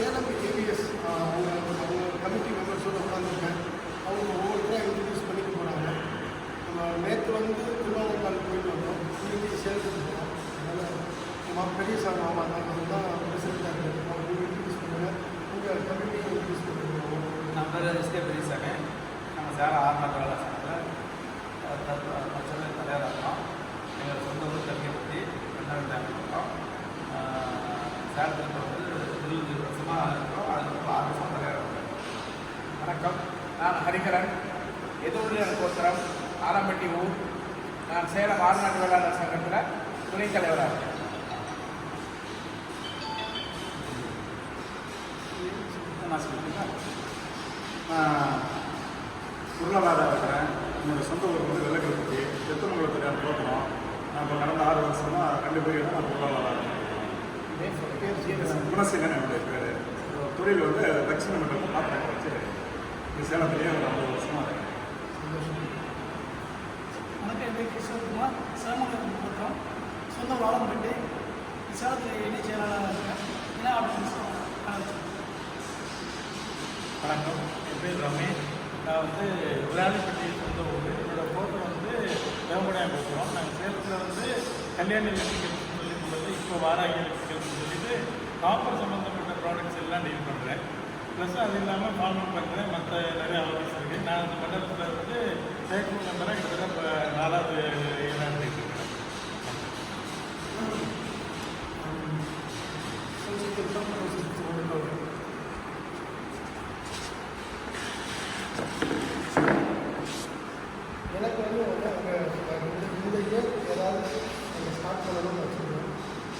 Salem ABS அவங்க committee மெம்பர்ஸோடு உட்காந்துருக்கேன். அவங்க ஒவ்வொருத்தராக இன்ட்ரடியூஸ் பண்ணிட்டு போகிறாங்க. நம்ம நேற்று திருவாரூர்கால் போயிட்டு வந்தோம். இன்னைக்கு சேலத்துக்கு போகிறோம். அதனால் பெரிய சார் மாமா தான் அவர் தான் பிரசிடண்டாக இருக்குது. அவங்க இன்ட்ரடியூஸ் பண்ணுங்கள். உங்கள் கமிட்டியை இன்ட்ரடியூஸ் பண்ணுறோம். நம்ம பேர் எஸ்கே பெரியசாமி. நம்ம சேலம் ஆர்நாட் வேலை சங்கத்தில் தலைவராக இருக்கோம். எங்கள் சொந்த ஊர் கல்வியப்பட்டி டேம் இருக்கோம். சேலத்தில் இப்போ 20 வருஷமாக இருக்கிறோம். அது 6 வருஷம் தலைவராக இருக்கோம். வணக்கம், நான் ஹரிகரன், எதிர்நீர் கோத்திரம், ஆலம்பட்டி ஊர். நான் சேலம் ஆர்நாட் வேளாளர் சங்கத்தில் துணைத் தலைவராக இருக்கேன். நான் சொல்லிட்டேன். நான் பொருளாதாரம் இருக்கிறேன். என்னோடய சொந்த ஊர் வெள்ளக்கல்பட்டி எத்தனை தோற்றணும். நான் இப்போ கடந்த 6 வருஷமாக 2 பேர் நான் பொருளாதாரம் குணசீலன் என்னுடைய பேர். தொழில் தட்சிண மண்டலம் பாத்திரம் வச்சு இந்த சேலத்திலேயே ஒரு 50 வருஷமாக இருக்கேன். வணக்கம், என் பேர் கிருஷ்ணகுமார். சேமங்கலம் மாவட்டம், சொந்த வாழம்பட்டி, சேலத்தில் இணை செயலாளராக இருக்கேன். இணை ஆஃபீஸ் வணக்கம், என் பேர் ரமேஷ். நான் விராலிப்பட்டி சொந்த ஊர். என்னோடய கோத்திரம் வேம்படையாக போகிறோம். நாங்கள் சேலத்தில் கல்யாண எலக்ட்ரிக்கல்ஸ்னு சொல்லிட்டு இப்போ வாராகி எலக்ட்ரிக்கல்ஸ்னு சொல்லிட்டு காப்பர் சம்மந்தப்பட்ட ப்ராடக்ட்ஸ் எல்லாம் டீல் பண்ணுறேன். ப்ளஸ் அது இல்லாமல் ஃபார்மிங் பண்ணுறேன். மற்ற நிறைய ஆஃபீஸ் இருக்குது. நான் அந்த மண்டலத்தில் செயற்கை நம்பராக கிட்டத்தட்ட இப்போ 4வது ஏழாவது இருக்கேன். எனக்கு இந்த இயர் ஏதாவது அங்கே ஸ்டார்ட் பண்ணணும்னு வச்சுருக்கேன்.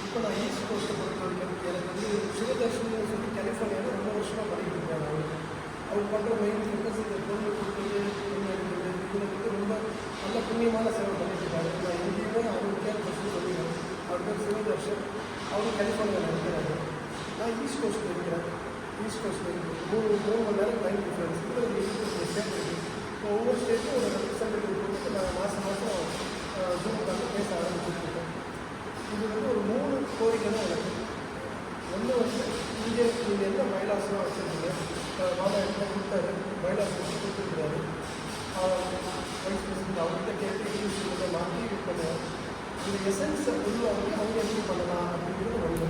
இப்போ நான் ஈஸ்ட் கோஸ்ட்டை பொறுத்த வரைக்கும் எனக்கு சுகதர்ஷன் சொல்லி கலிஃபோர்னியாவில் ரொம்ப வருஷமாக பண்ணிட்டு இருக்காங்க. அவர் பண்ணுற மெயின் ஃபோக்கஸ் இந்த பொருள் கொடுக்குறது, இதில் ரொம்ப நல்ல புண்ணியமான சேவை பண்ணிட்டு இருக்காரு. நான் எங்கேயுமே அவருக்கு பேர் ஃபஸ்ட்டு சொல்லிடுறேன். அவர் பேர் சிவதர்ஷன். அவரும் கலிஃபோர்னியாவில் இருக்கிறாரு. நான் ஈஸ்ட் கோஸ்ட்டில் இருக்கிறேன். ஈஸ்ட் கோஸ்ட்டில் இருக்குது 3 மணி நேரம் டைம் டிஃப்ரென்ஸ். இதில் ஒரு ஸ்டேட் இருக்குது. இப்போ ஒவ்வொரு ஸ்டேட்டும் ஒரு ரெப்ரசன்டேட்டிவ் கொடுத்து நாங்கள் மாதம் ஜூமுக்காக பேச ஆரம்பிச்சுருக்கோம். இது ஒரு 3 கோரிக்கை தான் எனக்கு. ஒன்று இங்கே நீங்கள் எந்த மைலாஸ்லாம் வச்சுருக்கீங்க. மாதா என்ன கொடுத்தாரு, மைலாஸ் கொடுத்துருக்குறாரு. வைஸ் பிரசிடென்ட் அவர்கிட்ட கேட்டு இங்கிலீஷ் மாற்றி இது பண்ணுவோம். இந்த எசன்ஸை உருவாக்கி அவங்க எப்படி பண்ணலாம் அப்படிங்கிறது ஒன்று.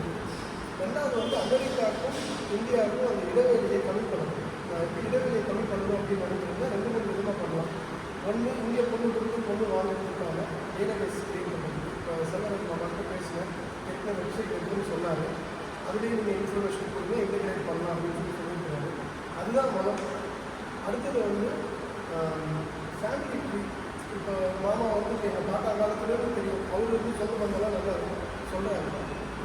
ரெண்டாவது அமெரிக்காவுக்கும் இந்தியாவுக்கும் அந்த இடைவெளியை கம்மி பண்ணணும். எப்படி இடைவெளியை கம்மி பண்ணணும் அப்படின்னு நினைக்கிறீங்கன்னா 2-3 விதமாக பண்ணலாம். ஒன்று, இங்கே பொண்ணு கொடுத்து பொண்ணு வாங்கினதுக்கான டேட்டாபேஸ் கிரியேட் பண்ணணும். இப்போ செல்வராஜ் மாமாட்ட பேசினேன், எத்தனை வெப்சைட் இருக்குன்னு சொன்னார். அதுலேயும் நீங்கள் இன்ஃபர்மேஷன் கொடுங்க, இன்டெகிரேட் பண்ணலாம் அப்படின்னு சொல்லியிருக்கிறாரு. அதுதான் முதல். அடுத்தது ஃபேமிலி ட்ரீ. இப்போ மாமா எங்கள் பாட்டா காலத்துலேருந்து தெரியும். அவர் சொல்ல வந்தெல்லாம் நல்லா இருக்கும் சொல்கிறாரு.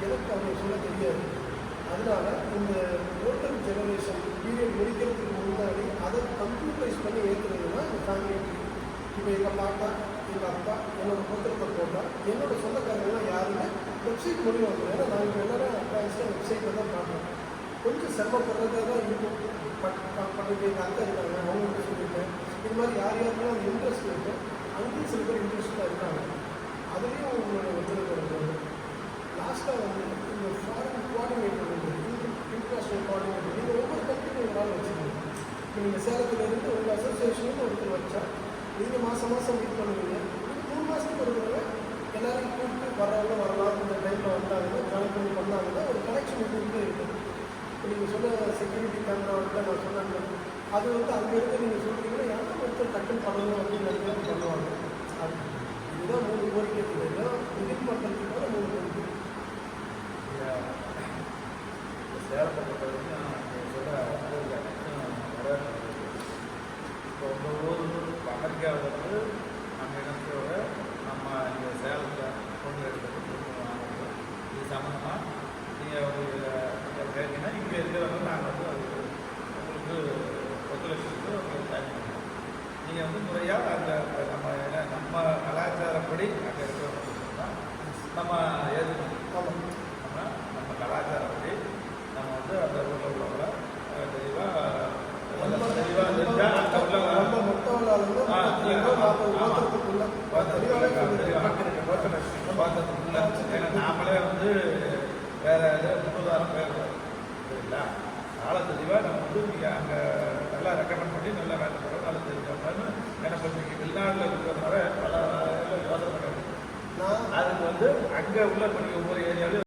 எனக்கு அவர் சொல்ல தெரியாது. அதனால இந்த ஓல்டர் ஜெனரேஷன் பீரியட் முடிக்கிறதுக்கு முன்னாடி அதை கம்ப்யூட்டரைஸ் பண்ணி ஏற்றுறதுனா இந்த ஃபேமிலி ட்ரீ. இப்போ எங்கள் பாட்டா, எங்கள் அப்பா, என்னோடய கோத்திரத்தை போட்டால் என்னோடய சொந்தக்காரங்களாம் யாருமே வெப்சைட் மூலியம் வந்துடும். ஏன்னா நான் இப்போ எல்லோரும் அட்வான்ஸ்டாக வெப்சைட்டில் தான் பார்க்குறேன். கொஞ்சம் சிரமப்படுறதா தான் இருக்கும். பண்ணிட்டு எங்கள் அக்கா இருக்காங்க, அவங்கள்ட்ட சொல்லியிருக்கேன். இது மாதிரி யார் யாருக்கும் அந்த இன்ட்ரெஸ்ட் இருக்குது. அங்கேயும் சில பேர் இன்ட்ரெஸ்ட்டாக இருக்காங்க. அதுலேயும் உங்களோட ஒத்துழைப்பு இருக்கிறது. லாஸ்ட்டாக இந்த ஃபாரின் கோஆர்டினேட்டர் இன்டர்நேஷ்னல் கோஆர்டினேட்டர் நீங்கள் ஒவ்வொரு கண்ட்ரிக்கும் ஒரு நாள் வச்சுக்கோங்க. இப்போ நீங்கள் சேலத்துலேருந்து உங்கள் அசோசியேஷனுக்கு ஒருத்தர் வச்சா நீங்கள் மாதம் மீட் பண்ணுவீங்க. 3 மாதத்துக்கு ஒரு தடவை எல்லோரும் கூப்பிட்டு வரவங்க வரலாம். இந்த டைமில் வந்தாங்கன்னா ஜாயின் பண்ணி பண்ணாங்கன்னா ஒரு கனெக்ஷன் உங்களுக்கு இருக்குது. இப்போ நீங்கள் சொன்ன செக்யூரிட்டி கேமரா நான் சொன்னாங்க. அது அங்கேருந்து நீங்கள் சொல்லிட்டீங்கன்னா யாரும் ஒருத்தர் டக்குன்னு பண்ணணும் அப்படின்னு நினைக்கிறது பண்ணுவாங்க. அது இதுதான் 3 கோரிக்கை இருக்குது. நிதி மட்டத்துக்கான 3 கோரிக்கை. சேலத்தை பொறுத்த வரைக்கும் நீங்கள் சொல்கிற இப்போ உங்கள் ஊர் அமெரிக்காவில் நம்ம இடத்தோட நம்ம இங்கே சேலத்தில் கொண்டு எடுக்கிறது இது சம்மந்தமாக நீங்கள் கேட்டீங்கன்னா இங்கே இருக்கிறவங்க நாங்கள் அது உங்களுக்கு ஒத்துழைப்பு உங்களுக்கு டைம் பண்ணுவோம். நீங்கள் முறையாக அந்த நம்ம கலாச்சாரப்படி அங்கே இருக்கிறவங்க நம்ம ஏற்றுக்கணும். நம்ம கலாச்சாரப்படி நம்ம அந்த ஊரில் உள்ளவங்களை தெளிவாக நாமளே வேற முன்னுதாரணம் பேர் சரிங்களா? ஆள தெளிவாக நம்ம வந்து நீங்கள் அங்கே நல்லா ரெக்கமெண்ட் பண்ணி நல்லா வேலை போகிறோம் நல்லா தெரிஞ்சவங்கன்னு எனக்கு நீங்கள் வெளிநாட்டில் இருக்கிறதுனால பல யோசனை பண்ணுறது நான் அதுக்கு வந்து அங்கே உள்ள இப்போ நீங்கள் ஒவ்வொரு ஏரியாவிலும்